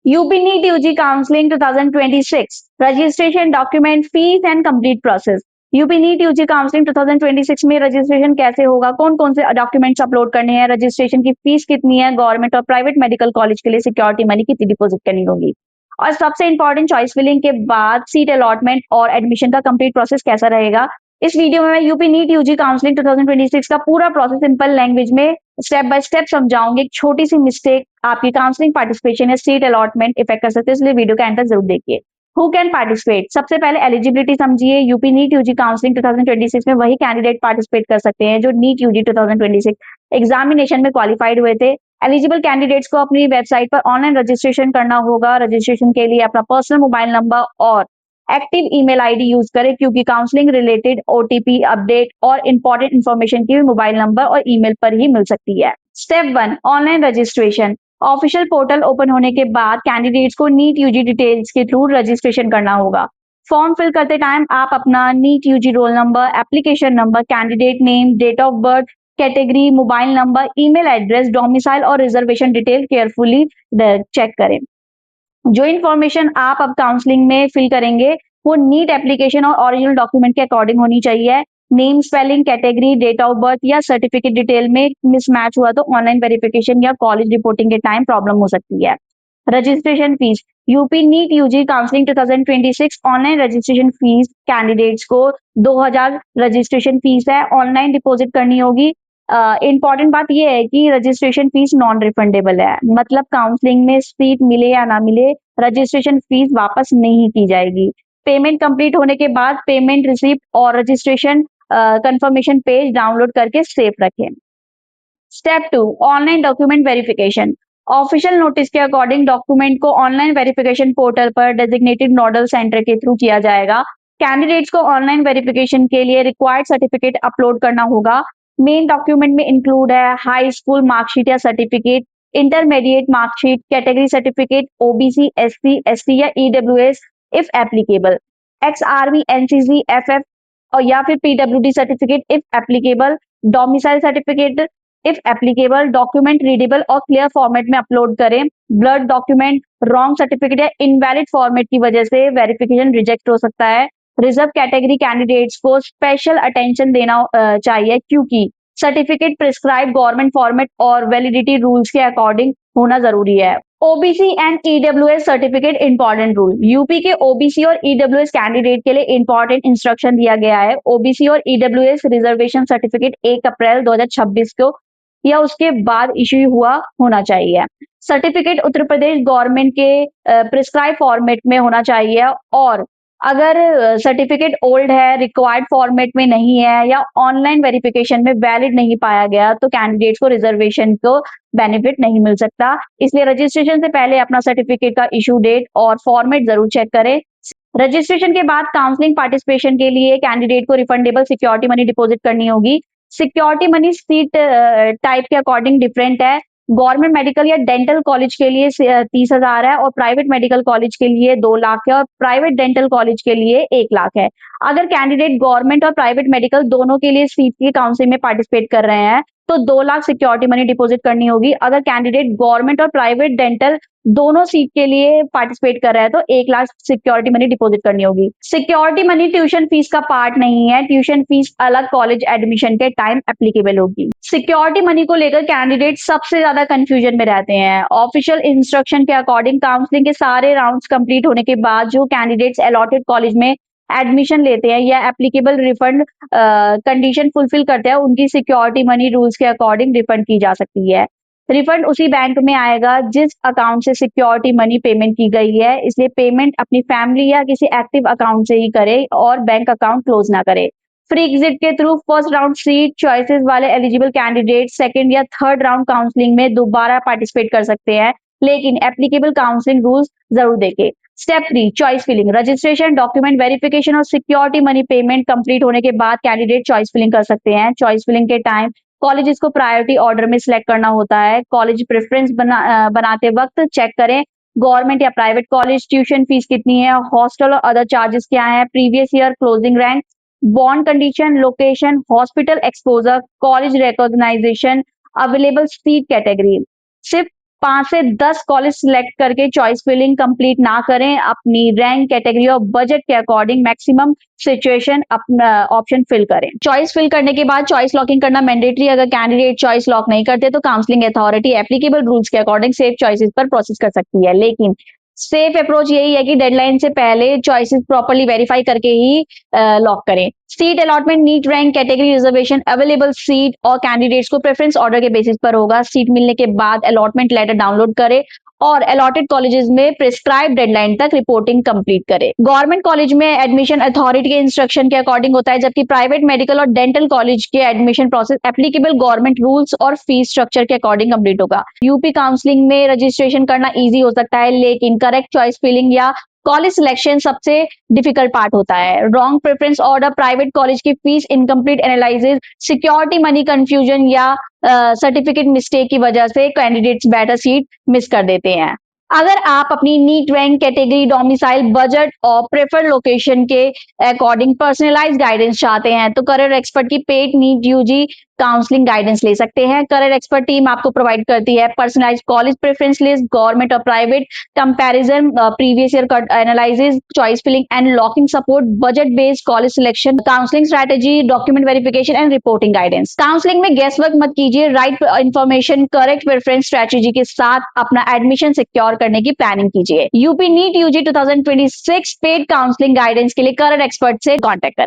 UP NEET UG counselling 2026 registration document fees and complete process. UP NEET UG counselling 2026 में registration कैसे होगा, कौन कौन से डॉक्यूमेंट्स अपलोड करने हैं, रजिस्ट्रेशन की फीस कितनी है, गवर्नमेंट और प्राइवेट मेडिकल कॉलेज के लिए सिक्योरिटी मनी कितनी डिपॉजिट करनी होगी, और सबसे इंपॉर्टेंट चॉइस फिलिंग के बाद सीट अलॉटमेंट और एडमिशन का कंप्लीट प्रोसेस कैसा रहेगा। इस वीडियो में मैं यूपी नीट यूजी काउंसलिंग 2026 का पूरा प्रोसेस सिंपल लैंग्वेज में स्टेप बाय स्टेप समझाऊंगी। एक छोटी सी मिस्टेक आपकी काउंसलिंग पार्टिसिपेशन या सीट अलॉटमेंट इफेक्ट कर सकते हैं, इसलिए वीडियो का एंड तक जरूर देखिए। हु कैन पार्टिसिपेट, सबसे पहले एलिजिबिलिटी समझिए। यूपी नीट यूजी काउंसलिंग 2026 में वही कैंडिडेट पार्टिसिपेट कर सकते हैं जो नीट यूजी 2026 एग्जामिनेशन में क्वालिफाइड हुए थे। एलिजिबल कैंडिडेट्स को अपनी वेबसाइट पर ऑनलाइन रजिस्ट्रेशन करना होगा। रजिस्ट्रेशन के लिए अपना पर्सनल मोबाइल नंबर और एक्टिव ईमेल आईडी यूज करें, क्योंकि काउंसलिंग रिलेटेड ओटीपी अपडेट और इंपॉर्टेंट इंफॉर्मेशन की मोबाइल नंबर और ईमेल पर ही मिल सकती है। Step 1, online registration. Official portal open होने के बाद कैंडिडेट्स को नीट यूजी डिटेल्स के थ्रू रजिस्ट्रेशन करना होगा। फॉर्म फिल करते टाइम आप अपना NEET UG roll number, application number, candidate name, date of birth, category, mobile number, email address, domicile और रिजर्वेशन डिटेल केयरफुली चेक करें। जो इन्फॉर्मेशन आप अब काउंसलिंग में फिल करेंगे वो नीट एप्लीकेशन और ओरिजिनल डॉक्यूमेंट के अकॉर्डिंग होनी चाहिए। Name, spelling, category, date of birth या सर्टिफिकेट डिटेल में मिसमैच हुआ तो ऑनलाइन वेरिफिकेशन या कॉलेज रिपोर्टिंग के टाइम प्रॉब्लम हो सकती है। Registration fees. UP NEET UG counselling 2026 online registration fees candidates को 2000 रजिस्ट्रेशन फीस है, ऑनलाइन डिपॉजिट करनी होगी। इंपॉर्टेंट बात यह है कि रजिस्ट्रेशन फीस नॉन रिफंडेबल है, मतलब काउंसलिंग में सीट मिले या ना मिले रजिस्ट्रेशन फीस वापस नहीं की जाएगी। पेमेंट कंप्लीट होने के बाद पेमेंट रिसिप्ट और रजिस्ट्रेशन कंफर्मेशन पेज डाउनलोड करके सेव रखें। Step 2, online document verification. Official notice के अकॉर्डिंग डॉक्यूमेंट को ऑनलाइन वेरिफिकेशन पोर्टल पर डेजिग्नेटेड नोडल सेंटर के थ्रू किया जाएगा। कैंडिडेट्स को ऑनलाइन वेरिफिकेशन के लिए रिक्वायर्ड सर्टिफिकेट अपलोड करना होगा। मेन डॉक्यूमेंट में इंक्लूड है हाई स्कूल मार्कशीट या certificate, intermediate marksheet, category certificate, OBC, SC, ST या EWS if applicable, ex army, NCC, FF और या फिर PWD certificate if applicable, domicile certificate if applicable. Document readable और clear format में upload करें। Blurred document, wrong certificate या invalid format की वजह से वेरिफिकेशन रिजेक्ट हो सकता है। रिजर्व कैटेगरी कैंडिडेट्स को स्पेशल अटेंशन देना चाहिए, क्योंकि सर्टिफिकेट प्रिस्क्राइब गवर्नमेंट फॉर्मेट और वैलिडिटी रूल्स के अकॉर्डिंग होना जरूरी है। OBC and EWS certificate important rule. UP के ओबीसी और ईडब्ल्यूएस कैंडिडेट के लिए इंपॉर्टेंट इंस्ट्रक्शन दिया गया है। ओबीसी और ईडब्ल्यूएस रिजर्वेशन सर्टिफिकेट 1 अप्रैल 2026 को या उसके बाद इश्यू हुआ होना चाहिए। सर्टिफिकेट उत्तर प्रदेश गवर्नमेंट के प्रिस्क्राइब फॉर्मेट में होना चाहिए, और अगर सर्टिफिकेट ओल्ड है, रिक्वायर्ड फॉर्मेट में नहीं है या ऑनलाइन वेरिफिकेशन में वैलिड नहीं पाया गया तो कैंडिडेट्स को रिजर्वेशन को बेनिफिट नहीं मिल सकता। इसलिए रजिस्ट्रेशन से पहले अपना सर्टिफिकेट का इशू डेट और फॉर्मेट जरूर चेक करें। रजिस्ट्रेशन के बाद काउंसलिंग पार्टिसिपेशन के लिए कैंडिडेट को रिफंडेबल सिक्योरिटी मनी डिपॉजिट करनी होगी। सिक्योरिटी मनी सीट टाइप के अकॉर्डिंग डिफरेंट है। गवर्नमेंट मेडिकल या डेंटल कॉलेज के लिए 30,000 है और प्राइवेट मेडिकल कॉलेज के लिए 2 लाख है और प्राइवेट डेंटल कॉलेज के लिए 1 लाख है। अगर कैंडिडेट गवर्नमेंट और प्राइवेट मेडिकल दोनों के लिए सीट की काउंसलिंग में पार्टिसिपेट कर रहे हैं तो 2 लाख सिक्योरिटी मनी डिपॉजिट करनी होगी। अगर कैंडिडेट गवर्नमेंट और प्राइवेट डेंटल दोनों सीट के लिए पार्टिसिपेट कर रहे हैं तो 1 लाख सिक्योरिटी मनी डिपॉजिट करनी होगी। सिक्योरिटी मनी ट्यूशन फीस का पार्ट नहीं है, ट्यूशन फीस अलग कॉलेज एडमिशन के टाइम एप्लीकेबल होगी। सिक्योरिटी मनी को लेकर कैंडिडेट सबसे ज्यादा कंफ्यूजन में रहते हैं। ऑफिशियल इंस्ट्रक्शन के अकॉर्डिंग काउंसलिंग के सारे राउंड्स कंप्लीट होने के बाद जो कैंडिडेट्स अलॉटेड कॉलेज में एडमिशन लेते हैं या एप्लीकेबल रिफंड कंडीशन फुलफिल करते हैं, उनकी सिक्योरिटी मनी रूल्स के अकॉर्डिंग रिफंड की जा सकती है। रिफंड उसी बैंक में आएगा जिस अकाउंट से सिक्योरिटी मनी पेमेंट की गई है, इसलिए पेमेंट अपनी फैमिली या किसी एक्टिव अकाउंट से ही करें और बैंक अकाउंट क्लोज ना करें। फ्री एग्जिट के through first round seat choices वाले एलिजिबल कैंडिडेट सेकंड या थर्ड राउंड काउंसलिंग में दोबारा पार्टिसिपेट कर सकते हैं, लेकिन एप्लीकेबल काउंसलिंग रूल्स जरूर देखें। Step 3, choice filling. Registration, document verification और सिक्योरिटी मनी पेमेंट कंप्लीट होने के बाद कैंडिडेट चॉइस फिलिंग कर सकते हैं। चॉइस फिलिंग के टाइम कॉलेज को प्रायोरिटी ऑर्डर में सिलेक्ट करना होता है। कॉलेज प्रेफरेंस बनाते वक्त चेक करें गवर्नमेंट या प्राइवेट कॉलेज, ट्यूशन फीस कितनी है, हॉस्टल और अदर चार्जेस क्या है, previous year closing rank, bond condition, location, hospital exposure, college recognisation, available seat category. सिर्फ 5 से 10 कॉलेज सिलेक्ट करके चॉइस फिलिंग कंप्लीट ना करें, अपनी रैंक, कैटेगरी और बजट के अकॉर्डिंग मैक्सिमम सिचुएशन अपना ऑप्शन फिल करें। चॉइस फिल करने के बाद चॉइस लॉकिंग करना मैंडेटरी। अगर कैंडिडेट चॉइस लॉक नहीं करते तो काउंसलिंग अथॉरिटी एप्लीकेबल रूल्स के अकॉर्डिंग सेफ चॉइसेस पर प्रोसेस कर सकती है, लेकिन सेफ अप्रोच यही है कि डेडलाइन से पहले चॉइसेस प्रॉपर्ली वेरीफाई करके ही लॉक करें। Seat allotment, NEET rank, category reservation, available seat और कैंडिडेट्स को प्रेफरेंस ऑर्डर के बेसिस पर होगा। सीट मिलने के बाद अलॉटमेंट लेटर डाउनलोड करें और अलॉटेड कॉलेजेस में प्रिस्क्राइब डेडलाइन तक रिपोर्टिंग कंप्लीट करें। गवर्नमेंट कॉलेज में एडमिशन अथॉरिटी के इंस्ट्रक्शन के अकॉर्डिंग होता है, जबकि प्राइवेट मेडिकल और डेंटल कॉलेज के admission process applicable government rules और फीस स्ट्रक्चर के अकॉर्डिंग कंप्लीट होगा। यूपी काउंसलिंग में रजिस्ट्रेशन करना इजी हो सकता है, लेकिन करेक्ट चॉइस फिलिंग या कॉलेज सिलेक्शन सबसे डिफिकल्ट पार्ट होता है। Wrong preference order, private college की fees incomplete analysis, security money confusion या सर्टिफिकेट मिस्टेक की वजह से कैंडिडेट्स बेटर सीट मिस कर देते हैं। अगर आप अपनी NEET rank, category, domicile, budget और प्रेफर्ड लोकेशन के अकॉर्डिंग पर्सनलाइज गाइडेंस चाहते हैं तो करियर एक्सपर्ट की paid NEET UG counselling guidance ले सकते हैं। करियर एक्सपर्ट टीम आपको प्रोवाइड करती है personalise college preference list, government और private comparison, previous year analysis, choice filling and locking support, budget based college selection, counselling strategy, document verification and reporting guidance. Counselling में guess work मत कीजिए, right information, correct preference strategy के साथ अपना admission secure करने की planning कीजिए। UP NEET UG 2026 paid counselling guidance के लिए करियर एक्सपर्ट से कॉन्टेक्ट करें।